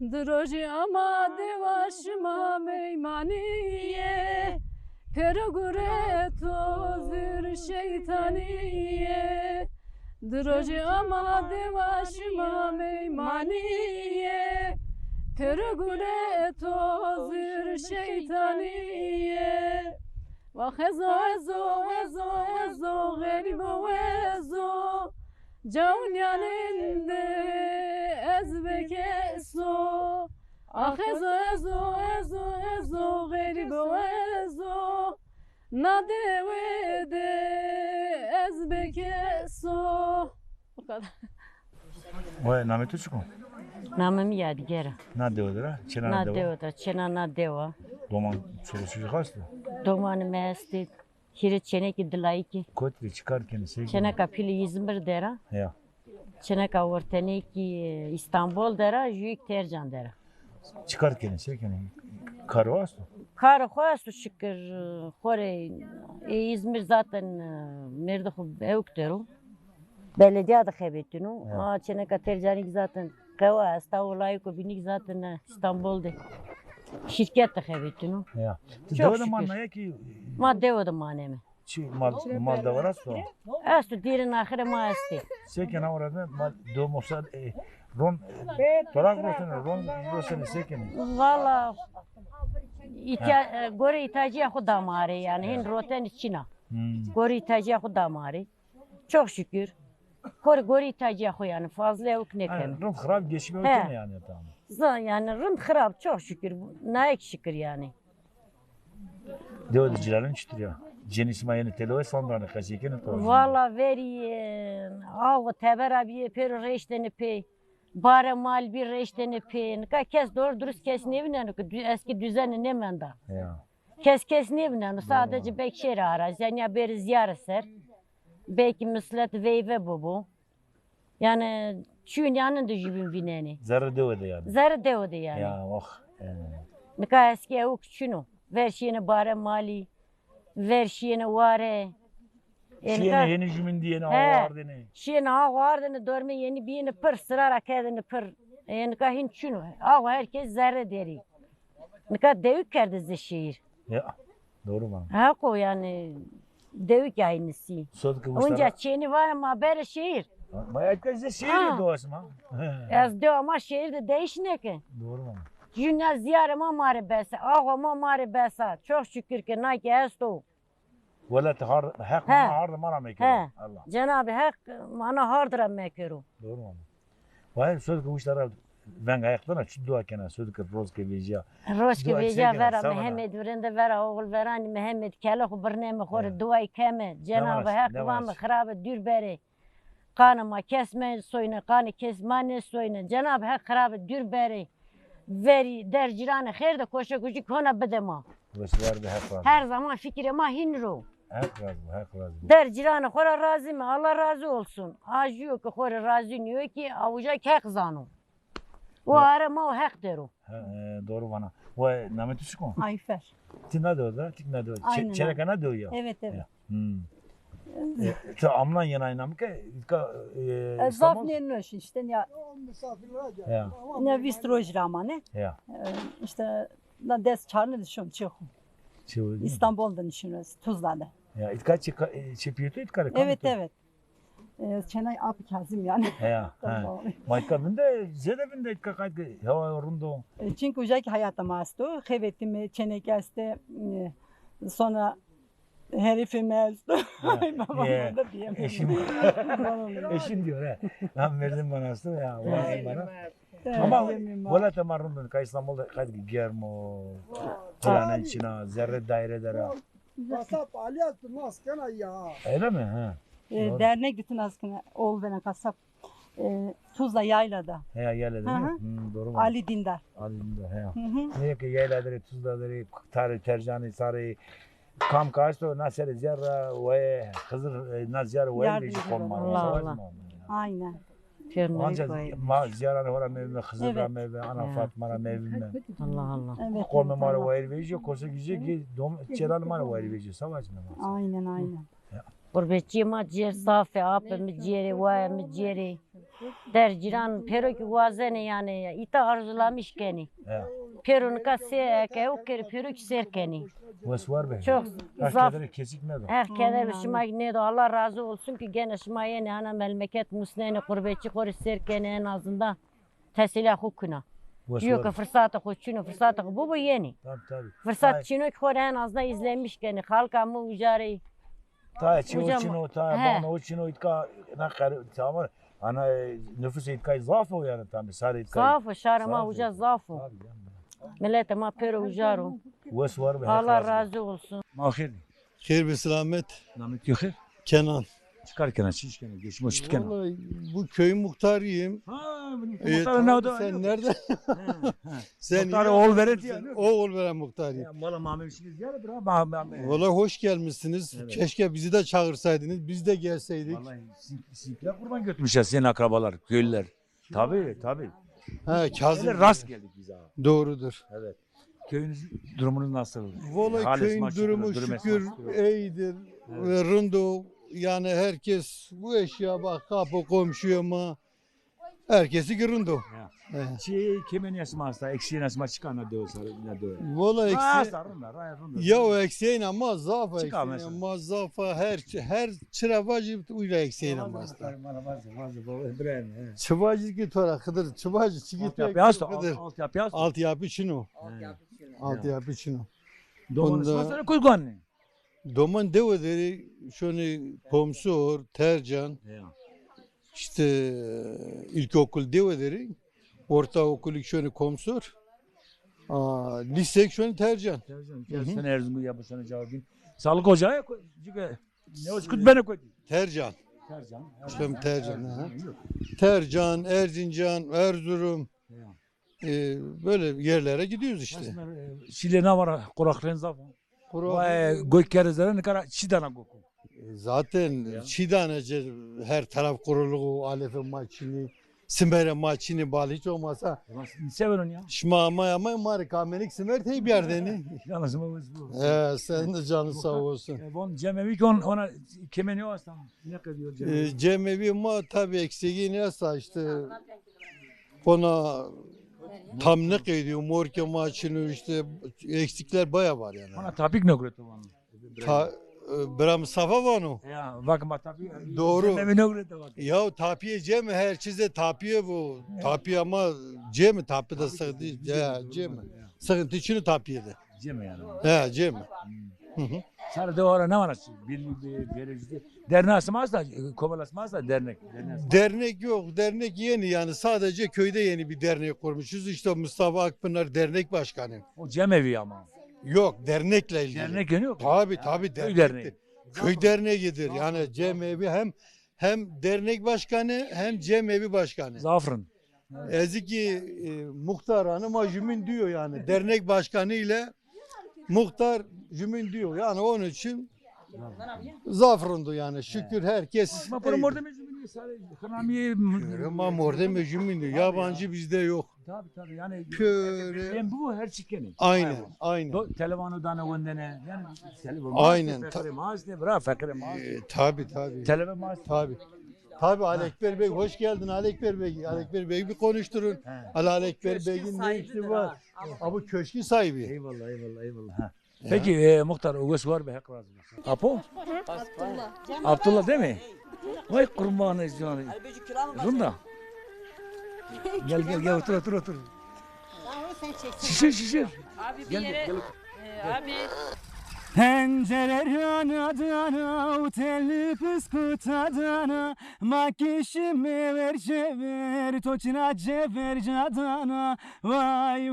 droji ama devaşma meymaniye, Peragure tozur şeytaniye Droji ama devaşma meymaniye Peragure tozur şeytaniye Vah ezo garibo ezo Cavnyaninde ezbekeso Ah ezo garibo ezo Nadevede ezbekeso Bu kadar.
Vay nametu çıkın.
Namım Yadigar.
Ne diyorlar ha? Çena ne diyor?
Nadeva da çena nadeva.
Doman sorusu hasta.
Domanı mesti. Hiri çene ki dilay ki.
Kotri çıkarken şey.
Çene kapili İzmir dera.
Ya.
Çene ka ortene ki İstanbul dera. Jüyük tercan dera.
Çıkarken şey karo hasta.
Kar hoastu şükür. Hore İzmir zaten nerede evk deru.
Belediye de kaybettin.
Evet.
Aa çeneka tercanik zaten. Kava İstanbul'a binik zaten İstanbul'da. Şirket de kaybettin.
Ya.
Çok
Devada
şükür.
manaya ki
Ma devoda maneme.
mal da var aslında.
Astu dirin ahire ma esti.
Seken orada mal doğmuşsa ron torak rosunu ron rosunu seken.
Valla gore ihtiyacı huda mare yani hin roten içina. Gore ihtiyacı huda mare. Çok şükür. Gore ihtiyacı yani fazla yok ne kem.
Ron harap geçmiyor
He.
ki yani tamam.
Yani rın kırab çok şükür. Ne şükür yani.
Devadicilerin çıtırıyor. Cenis mayını teloy sonlarını kaşıkını toz.
Valla veri av teber abi per reşteni pe. Bare mal bir reşteni pe. Ka kes doğru dürüst kes ne binen eski düzeni ne menda.
Ya.
Kes ne binen sadece bekşer araz. Yani bir ziyaret ser. Belki mislet veyve bu. Yani şu yanında jibin bineni.
Zarı devada yani.
Zar devdi yani.
Ya oh.
Nika eski evuk şunu. Ver şeyini bare mali. Ver şeyini vare.
Şiyene yeni cümün diyene ağırdı ne?
Şeyini ağa vardığını dorme yeni birini pır sırarak edini pır. Nika hin şunu. Ağa herkes zerre deri. Nika devik kerdi şehir.
Ya. Doğru mu?
Ha ko yani devik aynısı.
Sodku
Onca
mustara.
çeni var ama böyle şehir.
Bayağı kızı şehir
Ha.
doğası mı?
Az diyor ama şehirde değişne ki.
Doğru mu?
Dünya ziyarıma mari besa. Ağama mari besa. Çok şükür ki ne ki esto.
Valla hak
He.
mana hardı mana mekere.
He.
Allah.
Cenab-ı Hak bana hardıra mekuru.
Doğru mu? Bayağı sodku mustara. Ben ayaklarına şu dua kena sodku rozke veja.
Roşki
Dua
veja
çekene,
vera
savana.
Mehmet vrende vera oğul verani Mehmet kelahu barneme khore
Evet.
duayı keme. Cenab-ı
var,
Hak
ne
vam
var?
kharabe dür bere. Kanıma kesme soyuna, kanı kesmane soyuna. Cenab-ı Hak kharabe dür bere. Veri der cirane khair de koşa gücü kona bedema.
Vesver de hak razı.
Her zaman fikrima hinro.
Hak razı, hak razı.
Der cirane khora razı mı? Allah razı olsun. Acıyor ki khora razı diyor ki avuca hak zanu. O arama o hak deru.
Doğru bana. Ve nameti sıkon.
Ayfer.
Tina da, tina da.
Aynen.
Çerekana da ya.
Evet evet.
Ta amlan yanayına mı ki?
Zaf ne nöş işte ya
Ya.
ne vistroj ramane
Ya.
işte na des çarnı düşün çık.
Çevir.
İstanbul'dan düşünüyoruz Tuzla'da.
Ya itka çepiyotu itka.
Evet evet. Çenay abi Kazım yani.
Ya. Mayka binde zede binde itka kaydı. Hava yorundu.
Çünkü uzak hayata mastu. Hevetimi çenek este sonra herifim estu. Babam da diyemem.
Eşin diyor he. Ben verdim bana aslında ya. Verdim bana. Ama valla tamarrundun ka İstanbul'da kaydı germo. Cilanen içine zerre dairelere.
Kasap aliyat maskena ya.
Öyle mi? Ha.
Dernek bütün askına oğul veren kasap Tuzla yaylada.
He yerlerde
Hı
mi?
hı.
Doğru mu?
Ali Dindar.
Ali'nde he.
Hı hı.
Ne ki yerlerde tuzlaları tarih tercani sarı kam kaçtı nasıl ziyara ve Hızır nazar ve
Yardım
bir
ediyorlar.
konma.
Allah Allah.
Aynen.
Ancak ma ziyara var mevme Hızır
Evet.
mevme ana
Ya.
Fatma mevme.
Allah Allah.
Evet.
Konma
evet,
mara
Allah.
ve vejo kosa güzel ki dom çelal mara ve vejo savaş mı?
Aynen aynen.
Gurbetçi ma ciğer safi, apı mı ciğeri, vay mı ciğeri. Der ciran pero ki vazene yani ita arzulamış keni.
Ya.
Perun ka se ke o kere pero ki serkeni.
Vas var be.
Çok zaf.
Herkese kesik ne de.
Her keder şıma ne de Allah razı olsun ki gene şıma yeni ana memleket musnene gurbetçi kori serkeni en azından tesila hukuna.
Vas
Diyor ki
var.
fırsatı huçunu fırsatı bu yeni.
Tabii.
Fırsat çino ki kori en azından izlenmiş gene halka mı ucari.
Ta çi
Hocam,
uçino ta
he.
bana uçino itka na kar tamam. Ana nüfus itka zaf o yani tam sarı itka.
Zafı şarama
Zafı.
uca zafı.
Tabii canım.
Millete ma pero ucaru.
Vas var be.
Allah razı olsun.
Mahir.
Hayır ve selamet.
Namet yok.
Kenan.
Çıkar kenar çiş kenar. Geçme uçtu kenar.
Vallahi bu köyün muhtarıyım.
Ha,
Tabii sen nerede? Sen
Muhtarı
iyi-
oğul veren diye.
Oğul veren muhtarıyım.
Ya mala mamem işiniz ya bırak mamem.
Vallahi hoş gelmişsiniz.
Evet.
Keşke bizi de çağırsaydınız. Biz de gelseydik.
Vallahi sizinkiler kurban götürmüşler senin akrabalar, köylüler. Tabii.
Ha Kazım.
Öyle rast geldik biz abi.
Doğrudur.
Evet. Köyünüzün durumunuz nasıl?
Vallahi
Halis
köyün
maşallah,
durumu
durum
şükür
esnaf.
iyidir. Ve Rundo yani herkes bu eşya bak kapı komşuya mı? Herkesi göründü.
Çi kimin yaşamazsa eksiğin yaşama çıkan ne diyor sarı ne diyor.
Valla eksi. Ya o eksiğin ama zafa
Çıkar
eksiğin
mesela.
ama zafa her çıravacı uyla eksiğin ama. Çıvacı git ora kıdır çıvacı çıgit
Yapıyorsun
kıdır.
alt yapıyorsun.
Alt yapı için o. Alt yapı için o.
Domates
Onda-
masada kuygan ne?
Doman devederi şöyle komşu Tercan işte ilkokul devederi ortaokul şöyle komşu lise şöyle Tercan.
Sen Erzurum'u yapırsan cevabın. Sağlık ocağı çünkü ne o kut beni koydu.
Tercan.
Tercan.
İşte Tercan. Tercan, Erzincan, Erzurum. Böyle yerlere gidiyoruz işte.
Şile ne var? Kurakların zaten. Vay gökkerizlerin ne kadar çidana goku.
Zaten Çiğdanece her taraf kurulu, Alefe maçını, Simere maçını bağlı hiç olmasa.
Sever onu ya.
Şma ama marikamenik Simer tey bir yerde.
Yalnız bu.
Sen de canın sağ olsun.
Bon cemevi ki ona kimin yok aslında. Ne kadar cemevi.
Cemevi ma tabi eksiği neyse işte ona tam ne ediyor Morke maçını işte eksikler baya var yani.
Ona tapik ne üretiyor bana.
Bram Safa var o.
Ya bakma tabii.
Doğru.
Cemevi ne üretiyor bak.
Ya tapiye Cem her çize tapiye bu. Tapiye ama Cem tapiye de sıkıntı. Ya Cem. Sıkıntı içini tapiyede.
Cem yani.
He Cem.
Sarı da orada ne var? Bir dernek asmaz da kovalasmaz da dernek.
Dernek yok. Dernek yeni yani sadece köyde yeni bir dernek kurmuşuz. İşte Mustafa Akpınar dernek başkanı.
O cemevi ama.
Yok dernekle ilgili.
Dernek yeni yok.
Tabi
Köy
dernek.
derneği.
Köy derneğidir. Yani Cem evi hem dernek başkanı hem Cem evi başkanı.
Zafrın.
Eziki muhtar hanıma jümün diyor yani. Dernek başkanı ile muhtar jümün diyor. Yani onun için zafrundu yani. Şükür herkes.
Ma por morda mecburi sarı kanamiye.
Ama orada mecbur diyor. Yabancı bizde yok.
Tabii yani.
Köre.
Ben bu her çıkeni.
Aynen.
Telefonu dana göndene. Yani telefon.
Aynen.
Fakire maaş ne bırak fakire maaş.
Tabi.
Telefon maaş.
Tabi Alekber Bey hoş geldin Alekber Bey. Alekber Bey'i bir konuşturun. Alekber Bey'in ne işi var? Bu köşkü sahibi.
Eyvallah. Peki muhtar Uğuz var be hak razı olsun. Apo? Abdullah değil mi? Vay kurbanı canı. Runda. Gel otur. Şişir.
Abi bir yere abi
Pencerelerine dana, otelli pıskutadana, makişime ver cever, toçina cever cadana, vay,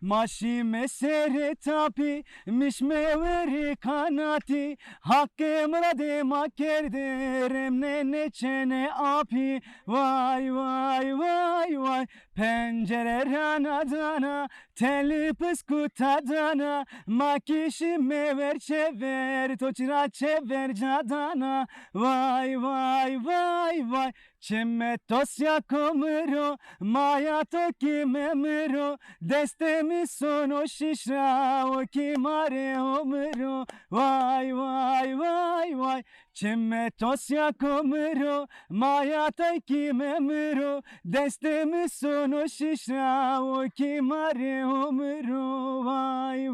maşime sere tapi, mişme veri kanati, hakkımla de makerde, remne neçene api, vay, pencerelerine dana, telli pıskutadana, makişime ver çever, toçina çever cadana, vay, çemme tosya komero, maya toki memero, destemi sono şişra, o kimare omero, vay, çemme tosya komero, maya toki memero, destemi sono şişra, o kimare omero, vay.